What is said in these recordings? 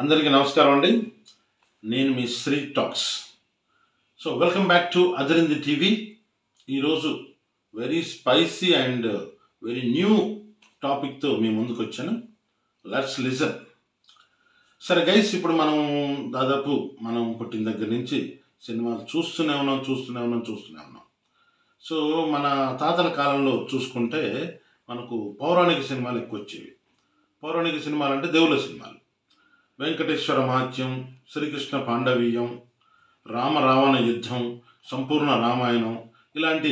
అందరికీ నమస్కారం అండి. నేను మీ Sri talks. Welcome back to Adarindi TV. ఈరోజు very spicy and very new టాపిక్తో మీ ముందుకు వచ్చాను. Let's listen. సరే గైస్, ఇప్పుడు మనం పుట్టిన దగ్గర నుంచి సినిమాలు చూస్తూనే ఉన్నాం. మన తాతల కాలంలో చూసుకుంటే మనకు పౌరాణిక సినిమాలు ఎక్కువ వచ్చేవి. పౌరాణిక సినిమాలు అంటే దేవుళ్ళ సినిమాలు. వెంకటేశ్వర మహాత్యం, శ్రీకృష్ణ పాండవీయం, రామరావణ యుద్ధం, సంపూర్ణ రామాయణం, ఇలాంటి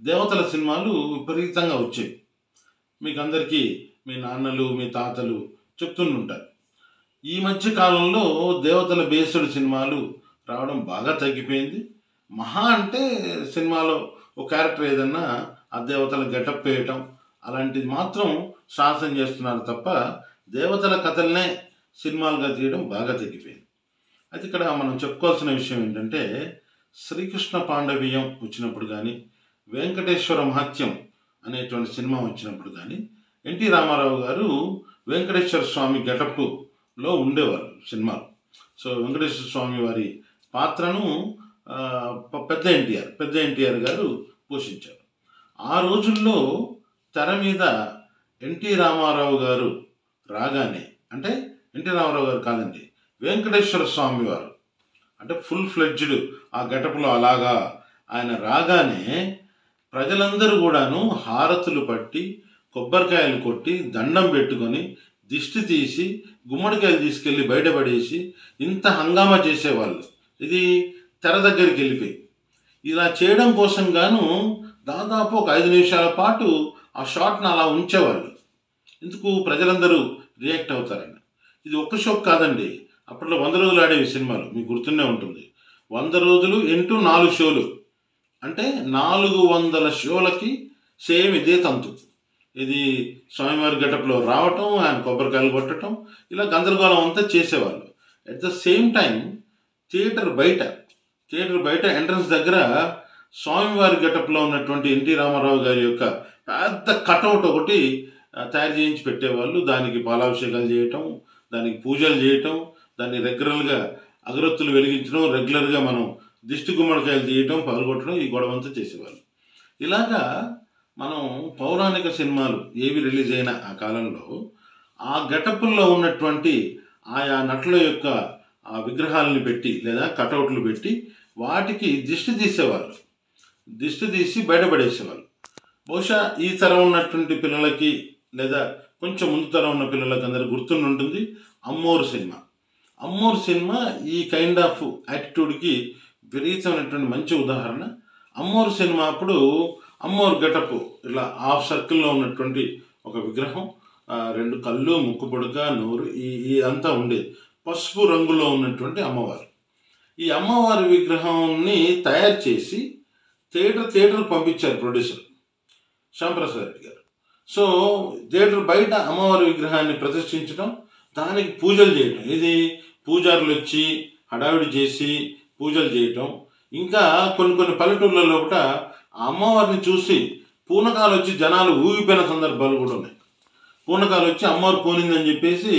దేవతల సినిమాలు విపరీతంగా వచ్చేవి. మీకు అందరికీ మీ నాన్నలు మీ తాతలు చెప్తుంటారు. ఈ మధ్య కాలంలో దేవతల బేస్డ్ సినిమాలు రావడం బాగా తగ్గిపోయింది. మహా అంటే సినిమాలో ఒక క్యారెక్టర్ ఏదన్నా ఆ దేవతల గెటప్ వేయటం అలాంటిది మాత్రం సాహసం చేస్తున్నారు తప్ప దేవతల కథలనే సినిమాలుగా తీయడం బాగా తగ్గిపోయింది. అయితే ఇక్కడ మనం చెప్పుకోవాల్సిన విషయం ఏంటంటే, శ్రీకృష్ణ పాండవీయం వచ్చినప్పుడు కానీ, వెంకటేశ్వర మహాత్యం అనేటువంటి సినిమా వచ్చినప్పుడు కానీ ఎన్టీ రామారావు గారు వెంకటేశ్వర స్వామి గెటప్లో ఉండేవారు సినిమాలు. వెంకటేశ్వర స్వామి వారి పాత్రను పెద్ద ఎన్టీఆర్ గారు పోషించారు. ఆ రోజుల్లో తెర మీద ఎన్టీ రామారావు గారు రాగానే, అంటే ఎన్టీ రామారావు గారు కాదండి, వెంకటేశ్వర స్వామి వారు అంటే ఫుల్ ఫ్లెడ్జ్డ్ ఆ గెటప్లో అలాగా ఆయన రాగానే ప్రజలందరూ కూడాను హారతులు పట్టి కొబ్బరికాయలు కొట్టి దండం పెట్టుకొని దిష్టి తీసి గుమ్మడికాయలు తీసుకెళ్ళి బయటపడేసి ఇంత హంగామా చేసేవాళ్ళు. ఇది తెర దగ్గరికి వెళ్ళిపోయి ఇలా చేయడం కోసం గాను దాదాపు ఒక 5 నిమిషాల పాటు ఆ షాట్ను అలా ఉంచేవాళ్ళు. ఎందుకు? ప్రజలందరూ రియాక్ట్ అవుతారని. ఇది ఒక్క షో కాదండి, అప్పట్లో 100 రోజులు ఆడేవి సినిమాలు, మీకు గుర్తుండే ఉంటుంది. 100 రోజులు ఇంటూ 4 షోలు అంటే 400 షోలకి సేమ్ ఇదే తంతు. ఇది స్వామివారి గెటప్లో రావటం, ఆయన కొబ్బరికాయలు కొట్టడం, ఇలా గందరగోళం అంతా చేసేవాళ్ళు. At the same time theatre బయట ఎంట్రన్స్ దగ్గర స్వామివారి గెటప్లో ఉన్నటువంటి ఎన్టీ రామారావు గారి యొక్క పెద్ద కటౌట్ ఒకటి తయారు చేయించి పెట్టేవాళ్ళు. దానికి పాలాభిషేకాలు చేయటం, దానికి పూజలు చేయటం, దాన్ని రెగ్యులర్గా అగరొత్తులు వెలిగించడం, రెగ్యులర్గా మనం దిష్టి గుమ్మడికాయలు తీయటం, పగలగొట్టడం, ఈ గొడవంతా చేసేవాళ్ళు. ఇలాగా మనం పౌరాణిక సినిమాలు ఏవి రిలీజ్ అయిన ఆ కాలంలో ఆ గెటప్పుల్లో ఉన్నటువంటి ఆయా నటుల యొక్క ఆ విగ్రహాలని పెట్టి లేదా కటౌట్లు పెట్టి వాటికి దిష్టి తీసేవాళ్ళు. దిష్టి తీసి బయటపడేసేవాళ్ళు. బహుశా ఈ తరం ఉన్నటువంటి పిల్లలకి లేదా కొంచెం ముందు తరం ఉన్న పిల్లలకి అందరూ గుర్తుండి ఉంటుంది అమ్మోరు సినిమా ఈ కైండ్ ఆఫ్ యాటిట్యూడ్కి విపరీతమైనటువంటి మంచి ఉదాహరణ. అమ్మోరు సినిమా అప్పుడు అమ్మోరు గెటప్ ఇలా హాఫ్ సర్కిల్లో ఉన్నటువంటి ఒక విగ్రహం, 2 కళ్ళు, ముక్కు పొడక, నోరు, ఈ అంతా ఉండేది. పసుపు రంగులో ఉన్నటువంటి అమ్మవారు. ఈ అమ్మవారి విగ్రహాన్ని తయారు చేసి థియేటర్ పంపించారు ప్రొడ్యూసర్ శ్యాంప్రసాద్ రెడ్డి గారు. థియేటర్ బయట అమ్మవారి విగ్రహాన్ని ప్రతిష్ఠించడం, దానికి పూజలు చేయటం, ఇది పూజారులు వచ్చి హడావిడి చేసి పూజలు చేయటం. ఇంకా కొన్ని పల్లెటూళ్ళలో కూడా ఆ అమ్మవారిని చూసి పూనకాలు వచ్చి జనాలు ఊగిపోయిన సందర్భాలు కూడా ఉన్నాయి. పూనకాలు వచ్చి అమ్మవారు పోనిందని చెప్పేసి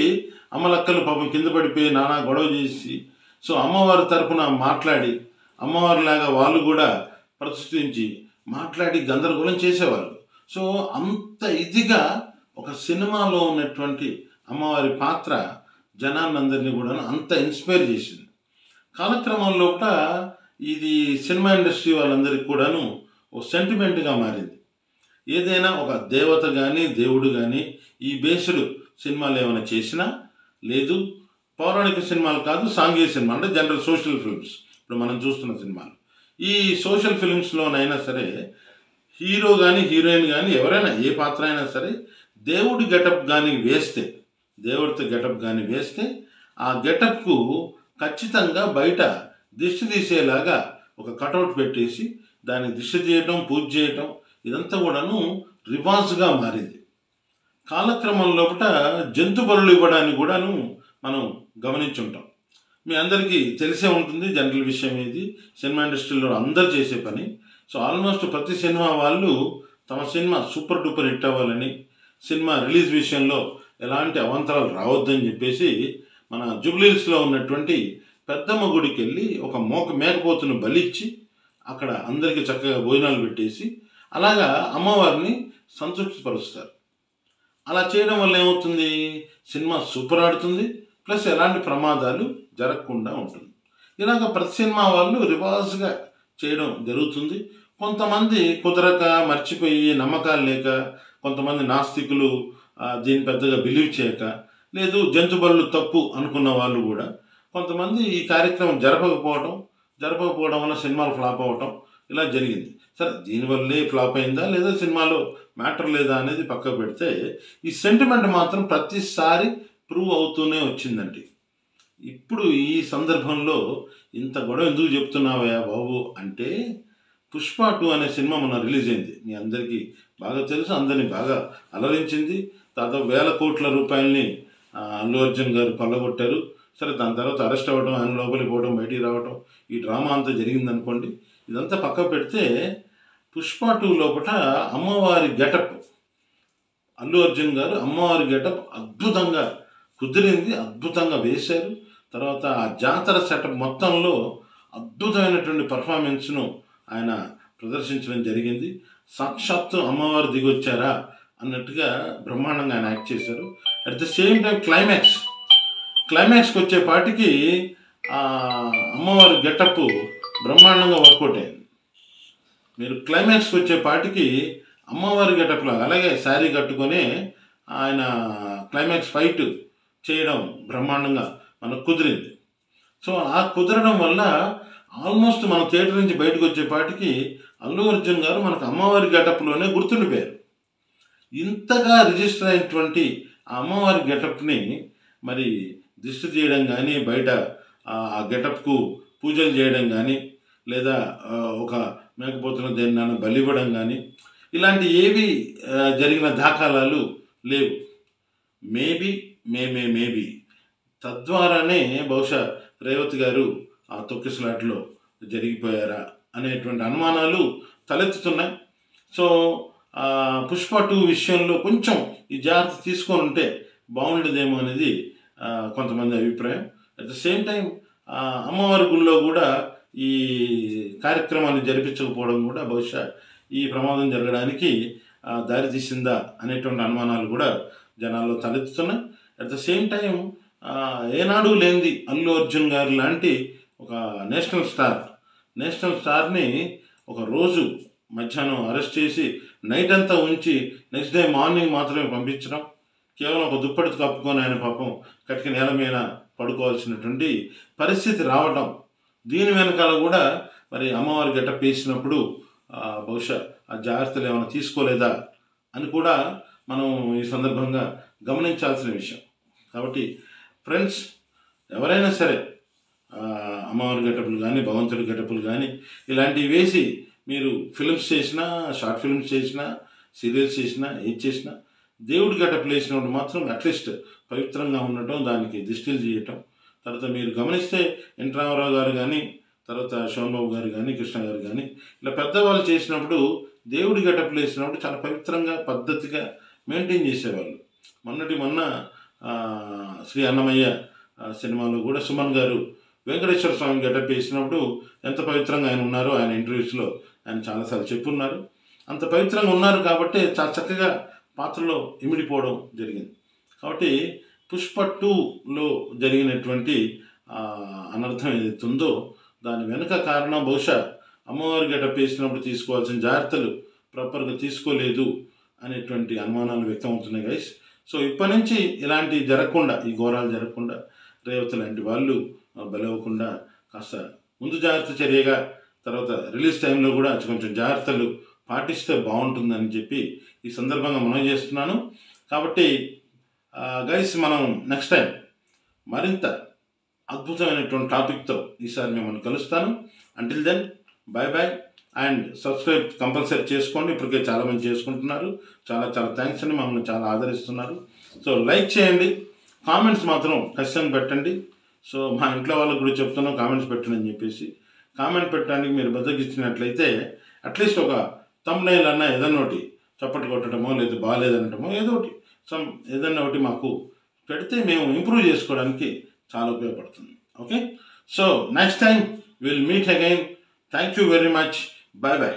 అమ్మలక్కలు పాపం కింద పడిపోయి నానా గొడవ చేసి అమ్మవారి తరపున మాట్లాడి అమ్మవారిలాగా వాళ్ళు కూడా ప్రతిష్ఠించి మాట్లాడి గందరగోళం చేసేవాళ్ళు. అంత ఇదిగా ఒక సినిమాలో ఉన్నటువంటి అమ్మవారి పాత్ర జనాన్నందరినీ కూడా అంత ఇన్స్పైర్ చేసింది. కాలక్రమంలో కూడా ఇది సినిమా ఇండస్ట్రీ వాళ్ళందరికీ కూడాను ఒక సెంటిమెంట్గా మారింది. ఏదైనా ఒక దేవత కానీ దేవుడు కానీ ఈ బేస్డ్ సినిమాలు ఏమైనా చేసినా, లేదు పౌరాణిక సినిమాలు కాదు, సాంఘిక సినిమా అంటే జనరల్ సోషల్ ఫిల్మ్స్, ఇప్పుడు మనం చూస్తున్న సినిమాలు, ఈ సోషల్ ఫిల్మ్స్లోనైనా సరే హీరో కానీ హీరోయిన్ కానీ ఎవరైనా ఏ పాత్ర అయినా సరే దేవుడితో గెటప్ కానీ వేస్తే ఆ గెటప్కు ఖచ్చితంగా బయట దిష్టి తీసేలాగా ఒక కటౌట్ పెట్టేసి దాన్ని దిష్టి చేయటం, పూజ చేయటం, ఇదంతా కూడాను రివాజ్గా మారింది. కాలక్రమంలో జంతు బలులు ఇవ్వడాన్ని కూడాను మనం గమనించుంటాం. మీ అందరికీ తెలిసే ఉంటుంది జనరల్ విషయం ఇది, సినిమా ఇండస్ట్రీలో అందరు చేసే పని. ఆల్మోస్ట్ ప్రతి సినిమా వాళ్ళు తమ సినిమా సూపర్ డూపర్ హిట్ అవ్వాలని, సినిమా రిలీజ్ విషయంలో ఎలాంటి అవాంతరాలు రావద్దని చెప్పేసి మన జూబ్లీహిల్స్లో ఉన్నటువంటి పెద్దమ్మ గుడికి వెళ్ళి ఒక మేకపోతును బలిచ్చి అక్కడ అందరికీ చక్కగా భోజనాలు పెట్టేసి అలాగా అమ్మవారిని సంతృప్తిపరుస్తారు. అలా చేయడం వల్ల ఏమవుతుంది, సినిమా సూపర్ ఆడుతుంది, ప్లస్ ఎలాంటి ప్రమాదాలు జరగకుండా ఉంటుంది. ఇలాగ ప్రతి సినిమా వాళ్ళు రివర్స్గా చేయడం జరుగుతుంది. కొంతమంది కుదరక మర్చిపోయి నమ్మకాలు లేక, కొంతమంది నాస్తికులు దీన్ని పెద్దగా బిలీవ్ చేయక, లేదు జంతు బలులు తప్పు అనుకున్న వాళ్ళు కూడా కొంతమంది ఈ కార్యక్రమం జరపకపోవడం వల్ల సినిమాలు ఫ్లాప్ అవ్వటం ఇలా జరిగింది. సరే, దీనివల్లే ఫ్లాప్ అయిందా లేదా సినిమాలో మ్యాటర్ లేదా అనేది పక్కకు పెడితే, ఈ సెంటిమెంట్ మాత్రం ప్రతిసారి ప్రూవ్ అవుతూనే వచ్చిందండి. ఇప్పుడు ఈ సందర్భంలో ఇంత గొడవ ఎందుకు చెప్తున్నావయ్యా బాబు అంటే, పుష్ప 2 అనే సినిమా మొన్న రిలీజ్ అయింది. మీ అందరికీ బాగా తెలుసు, అందరినీ బాగా అలరించింది. దాదాపు 1,000 కోట్ల రూపాయలని అల్లు అర్జున్ గారు కొల్లగొట్టారు. సరే, దాని తర్వాత అరెస్ట్ అవ్వడం, ఆయన లోపలికి పోవడం, బయటికి రావడం, ఈ డ్రామా అంతా జరిగిందనుకోండి. ఇదంతా పక్క పెడితే పుష్ప 2 లోపల అమ్మవారి గెటప్, అల్లు అర్జున్ గారు అమ్మవారి గెటప్ అద్భుతంగా కుదిరింది, అద్భుతంగా వేశారు. తర్వాత ఆ జాతర సెటప్ మొత్తంలో అద్భుతమైనటువంటి పర్ఫార్మెన్స్ను ఆయన ప్రదర్శించడం జరిగింది. సాక్షాత్తు అమ్మవారు దిగొచ్చారా అన్నట్టుగా బ్రహ్మాండంగా ఆయన యాక్ట్ చేశారు. అట్ ద సేమ్ టైం క్లైమాక్స్కి వచ్చేపాటికి అమ్మవారి గెటప్ బ్రహ్మాండంగా వర్కౌట్ అయింది. మీరు క్లైమాక్స్కి వచ్చేపాటికి అమ్మవారి గెటప్లో అలాగే శారీ కట్టుకొని ఆయన క్లైమాక్స్ ఫైట్ చేయడం బ్రహ్మాండంగా మనకు కుదిరింది. సో ఆ కుదరడం వల్ల ఆల్మోస్ట్ మన థియేటర్ నుంచి బయటకు వచ్చేపాటికి అల్లు అర్జున్ గారు మనకు అమ్మవారి గెటప్లోనే గుర్తుండిపోయారు. ఇంతగా రిజిస్టర్ అయినటువంటి ఆ అమ్మవారి గెటప్ని మరి దిష్టి తీయడం కానీ, బయట ఆ గెటప్కు పూజలు చేయడం కానీ, లేదా ఒక మేకపోతున్న దేన్నైనా బలివ్వడం కానీ, ఇలాంటి ఏవి జరిగిన దాఖలాలు లేవు. మేబీ తద్వారానే బహుశా రేవతి గారు ఆ తొక్కిసలాట్లో జరిగిపోయారా అనేటువంటి అనుమానాలు తలెత్తుతున్నాయి. సో పుష్ప 2 విషయంలో కొంచెం ఈ జాగ్రత్త తీసుకొని ఉంటే బాగుండేదేమో అనేది కొంతమంది అభిప్రాయం. అట్ ద సేమ్ టైం అమ్మవారి గుళ్ళో కూడా ఈ కార్యక్రమాన్ని జరిపించకపోవడం కూడా బహుశా ఈ ప్రమాదం జరగడానికి దారితీసిందా అనేటువంటి అనుమానాలు కూడా జనాల్లో తలెత్తుతున్నాయి. అట్ ద సేమ్ టైం ఏనాడు లేనిది అల్లు అర్జున్ గారు లాంటి ఒక నేషనల్ స్టార్ని ఒక రోజు మధ్యాహ్నం అరెస్ట్ చేసి నైట్ అంతా ఉంచి నెక్స్ట్ డే మార్నింగ్ మాత్రమే పంపించడం, కేవలం ఒక దుప్పటి కప్పుకొని ఆయన పాపం కటిక నేల మీద పడుకోవాల్సినటువంటి పరిస్థితి రావడం, దీని వెనకాల కూడా మరి అమ్మవారి గెటప్ వేసినప్పుడు బహుశా ఆ జాగ్రత్తలు ఏమైనా తీసుకోలేదా అని కూడా మనం ఈ సందర్భంగా గమనించాల్సిన విషయం. కాబట్టి ఫ్రెండ్స్, ఎవరైనా సరే అమ్మవారి గెటపులు కానీ, భగవంతుడి గెటపులు కానీ ఇలాంటివి వేసి మీరు ఫిల్మ్స్ చేసినా, షార్ట్ ఫిల్మ్స్ చేసినా, సీరియల్స్ చేసినా, ఏది చేసినా దేవుడి గెటప్లు వేసినప్పుడు మాత్రం అట్లీస్ట్ పవిత్రంగా ఉండటం, దానికి దిష్టిలు చేయటం. తర్వాత మీరు గమనిస్తే ఎన్ రామారావు గారు కానీ, తర్వాత శోభన్ బాబు గారు కానీ, కృష్ణ గారు కానీ ఇలా పెద్దవాళ్ళు చేసినప్పుడు దేవుడి గెటప్లు వేసినప్పుడు చాలా పవిత్రంగా, పద్ధతిగా మెయింటైన్ చేసేవాళ్ళు. మొన్న శ్రీ అన్నమయ్య సినిమాలో కూడా సుమన్ గారు వెంకటేశ్వర స్వామి గెటప్ వేసినప్పుడు ఎంత పవిత్రంగా ఆయన ఉన్నారో ఆయన ఇంటర్వ్యూస్లో ఆయన చాలాసార్లు చెప్పున్నారు. అంత పవిత్రంగా ఉన్నారు కాబట్టి చాలా చక్కగా పాత్రలో ఇమిడిపోవడం జరిగింది. కాబట్టి పుష్ప 2లో జరిగినటువంటి అనర్థం ఏదైతే ఉందో దాని వెనుక కారణం బహుశా అమ్మవారి గెటప్ వేసినప్పుడు తీసుకోవాల్సిన జాగ్రత్తలు ప్రాపర్గా తీసుకోలేదు అనేటువంటి అనుమానాలు వ్యక్తం అవుతున్నాయి గైస్. సో ఇప్పటి నుంచి ఇలాంటి జరగకుండా, ఈ ఘోరాలు జరగకుండా, రేవతి లాంటి వాళ్ళు బలవకుండా కాస్త ముందు జాగ్రత్త చర్యగా, తర్వాత రిలీజ్ టైంలో కూడా కొంచెం జాగ్రత్తలు పాటిస్తే బాగుంటుందని చెప్పి ఈ సందర్భంగా మనం చేస్తున్నాను. కాబట్టి గైస్, మనం నెక్స్ట్ టైం మరింత అద్భుతమైనటువంటి టాపిక్తో ఈసారి మిమ్మల్ని కలుస్తాను. Until then bye bye and subscribe compulsory చేసుకోండి. ఇప్పటికే చాలామంది చేసుకుంటున్నారు. చాలా థ్యాంక్స్ అండి, మమ్మల్ని చాలా ఆదరిస్తున్నారు. సో లైక్ చేయండి, కామెంట్స్ మాత్రం ఖచ్చితంగా పెట్టండి. సో మా ఇంట్లో వాళ్ళకు కూడా చెప్తున్నాం కామెంట్స్ పెట్టండి అని చెప్పేసి. కామెంట్ పెట్టడానికి మీరు బద్దకిచ్చినట్లయితే అట్లీస్ట్ ఒక థంబ్నెయిల్ అన్న ఏదన్నా ఒకటి చప్పట్లు కొట్టడమో, లేదా బాగాలేదనటమో ఏదో ఒకటి ఏదన్నా ఒకటి మాకు పెడితే మేము ఇంప్రూవ్ చేసుకోవడానికి చాలా ఉపయోగపడుతుంది. Okay, so next time will meet again. Thank you very much. By by.